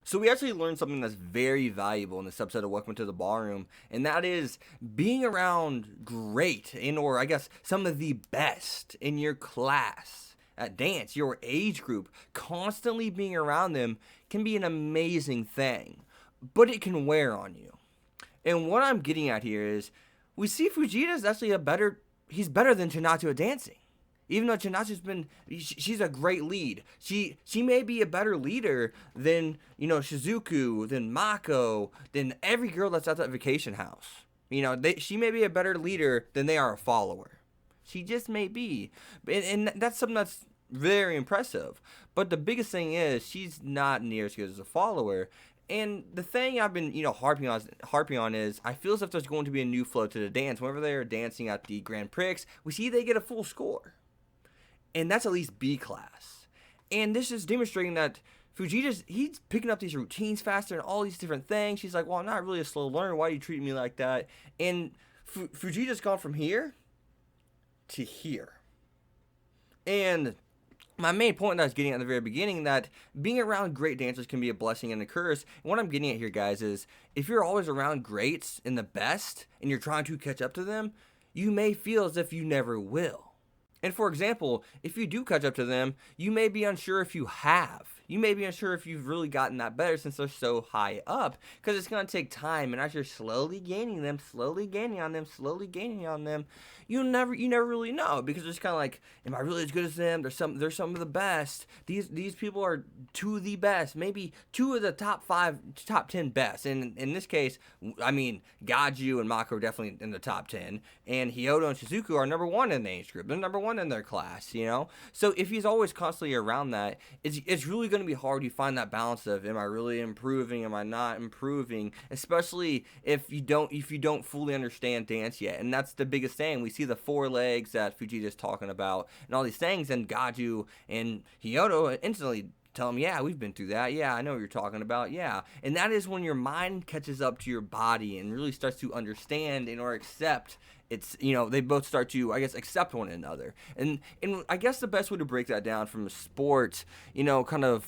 So we actually learned something that's very valuable in this episode of Welcome to the Ballroom, and that is being around great, or I guess some of the best in your class at dance, your age group. Constantly being around them can be an amazing thing, but it can wear on you. And what I'm getting at here is we see Fujita is actually he's better than Chinatsu at dancing. Even though she's a great lead. She may be a better leader than, Shizuku, than Mako, than every girl that's at that vacation house. She may be a better leader than they are a follower. She just may be. And that's something that's very impressive. But the biggest thing is she's not near as good as a follower. And the thing I've been, harping on is I feel as if there's going to be a new flow to the dance. Whenever they're dancing at the Grand Prix, we see they get a full score. And that's at least B class. And this is demonstrating that he's picking up these routines faster and all these different things. She's like, well, I'm not really a slow learner. Why are you treating me like that? And Fujita's gone from here to here. And my main point that I was getting at the very beginning, that being around great dancers can be a blessing and a curse. And what I'm getting at here, guys, is if you're always around greats and the best and you're trying to catch up to them, you may feel as if you never will. And for example, if you do catch up to them, you may be unsure if you have. You may be unsure if you've really gotten that better since they're so high up, because it's going to take time. And as you're slowly gaining on them, you never really know, because it's kind of like, am I really as good as them? They're some of the best. These people are two of the best, maybe two of the top 10 best. And in this case, I mean, Gaju and Mako are definitely in the top 10, and Hyodo and Shizuku are number 1 in the age group. They're number 1 in their class, So if he's always constantly around that, it's really going to be hard to find that balance of, am I really improving? Am I not improving? Especially if you don't fully understand dance yet. And that's the biggest thing. We see the 4 legs that Fujita's talking about and all these things, and Gaju and Hyodo instantly tell him, yeah, we've been through that. Yeah, I know what you're talking about. Yeah. And that is when your mind catches up to your body and really starts to understand or accept. It's, they both start to, I guess, accept one another. And I guess the best way to break that down from a sport, I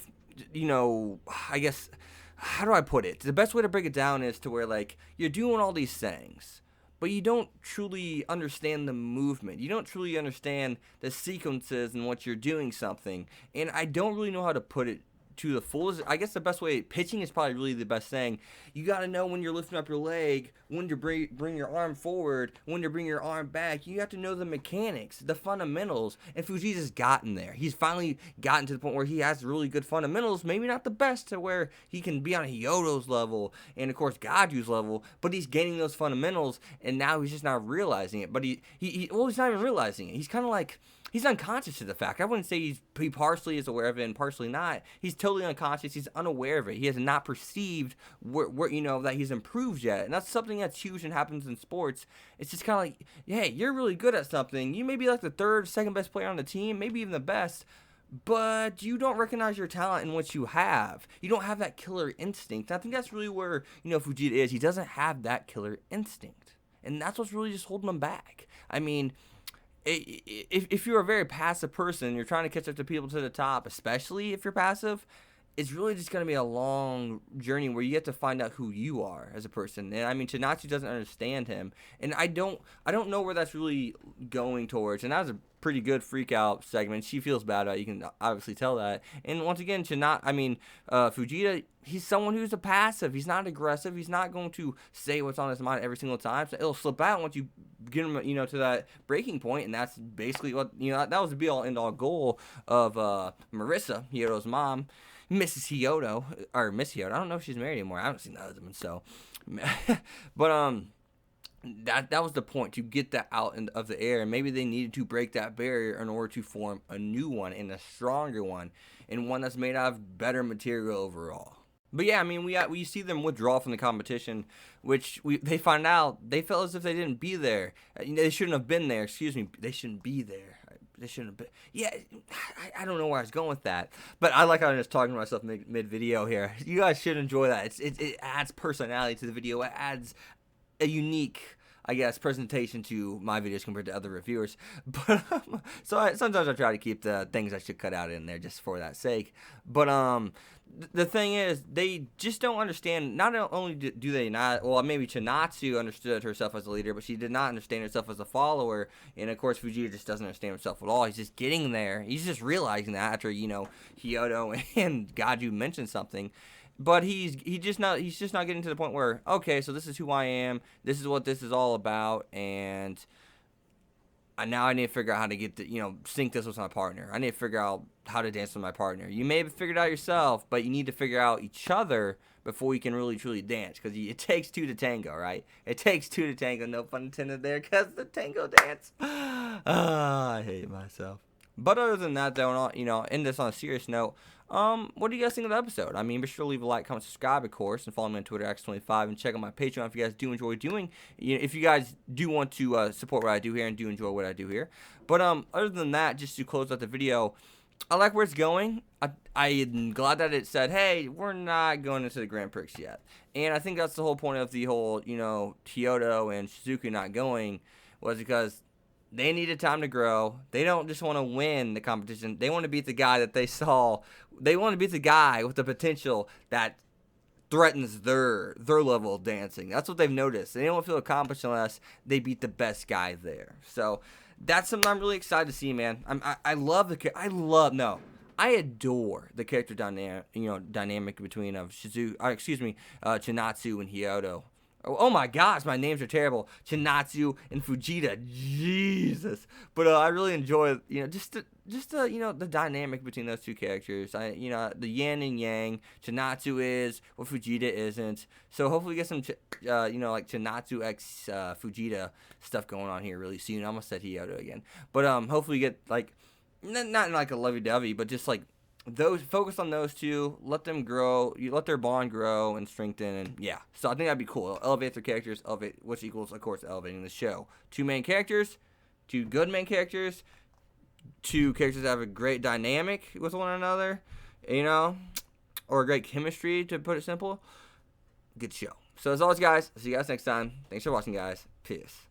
guess, how do I put it? The best way to break it down is to where, like, you're doing all these things, but you don't truly understand the movement. You don't truly understand the sequences and what you're doing something. And I don't really know how to put it to the fullest. I guess the best way, pitching is probably really the best thing. You got to know when you're lifting up your leg, when to bring your arm forward, when to bring your arm back. You have to know the mechanics, the fundamentals. And Fujita's gotten there. He's finally gotten to the point where he has really good fundamentals. Maybe not the best to where he can be on Hyodo's level and, of course, Gaju's level, but he's gaining those fundamentals, and now he's just not realizing it. But he's not even realizing it. He's kind of like, he's unconscious to the fact. I wouldn't say he partially is aware of it and partially not. He's totally unconscious. He's unaware of it. He has not perceived that he's improved yet. And that's something that's huge and happens in sports. It's just kind of like, hey, you're really good at something. You may be like the third, second best player on the team, maybe even the best, but you don't recognize your talent in what you have. You don't have that killer instinct. And I think that's really where, Fujita is. He doesn't have that killer instinct. And that's what's really just holding him back. I mean, if you're a very passive person, you're trying to catch up to people to the top, especially if you're passive, it's really just going to be a long journey where you have to find out who you are as a person. And I mean, Chinatsu doesn't understand him, and I don't know where that's really going towards. And that was a pretty good freak out segment. She feels bad about it. You can obviously tell that. And once again, Fujita, he's someone who's a passive. He's not aggressive. He's not going to say what's on his mind every single time. So it'll slip out once you get him, to that breaking point. And that's basically what, that was the be-all, end-all goal of Marissa, Hyodo's mom, Miss Hyodo. I don't know if she's married anymore. I haven't seen the husband, so. But, that was the point, to get that out of the air, and maybe they needed to break that barrier in order to form a new one and a stronger one, and one that's made out of better material overall. But yeah, I mean, we see them withdraw from the competition, which they find out they felt as if they didn't be there. They shouldn't have been there. Excuse me, they shouldn't be there. They shouldn't have been. Yeah, I don't know where I was going with that, but I like how I'm just talking to myself mid video here. You guys should enjoy that. It adds personality to the video. It adds a unique, I guess, presentation to my videos compared to other reviewers. But sometimes I try to keep the things I should cut out in there just for that sake. But the thing is, they just don't understand. Not only do they not, well, maybe Chinatsu understood herself as a leader, but she did not understand herself as a follower. And of course, Fujita just doesn't understand himself at all. He's just getting there. He's just realizing that after, you know, Hyodo and Gaju mentioned something. But he's just not getting to the point where, okay, so this is who I am. This is what this is all about, and now I need to figure out how to get sync this with my partner. I need to figure out how to dance with my partner. You may have figured it out yourself, but you need to figure out each other before you can really truly dance, because it takes two to tango, right? It takes two to tango. No pun intended there, because the tango dance. I hate myself. But other than that, though, end this on a serious note. What do you guys think of the episode? I mean, be sure to leave a like, comment, subscribe, of course, and follow me on Twitter, X25, and check out my Patreon if you guys do enjoy doing. If you guys do want to support what I do here and do enjoy what I do here. But other than that, just to close out the video, I like where it's going. I'm glad that it said, hey, we're not going into the Grand Prix yet. And I think that's the whole point of the whole, Kyoto and Shizuku not going, was because they needed time to grow. They don't just want to win the competition. They want to beat the guy that they saw. They want to beat the guy with the potential that threatens their level of dancing. That's what they've noticed. They don't feel accomplished unless they beat the best guy there. So that's something I'm really excited to see, man. I adore the character dynamic between Chinatsu and Hyodo. Oh my gosh, my names are terrible. Chinatsu and Fujita, Jesus. But I really enjoy, the dynamic between those two characters. The yin and yang. Chinatsu is what Fujita isn't. So hopefully we get some, like Chinatsu x Fujita stuff going on here really soon. I almost said Hyodo again. But hopefully we get like, not like a lovey-dovey, but just like, focus on those two, let them grow, you let their bond grow and strengthen, and yeah, so I think that'd be cool. Elevate their characters, which equals, of course, elevating the show. Two main characters, two good main characters, two characters that have a great dynamic with one another, or a great chemistry, to put it simple. Good show. So as always, guys, I'll see you guys next time. Thanks for watching, guys. Peace.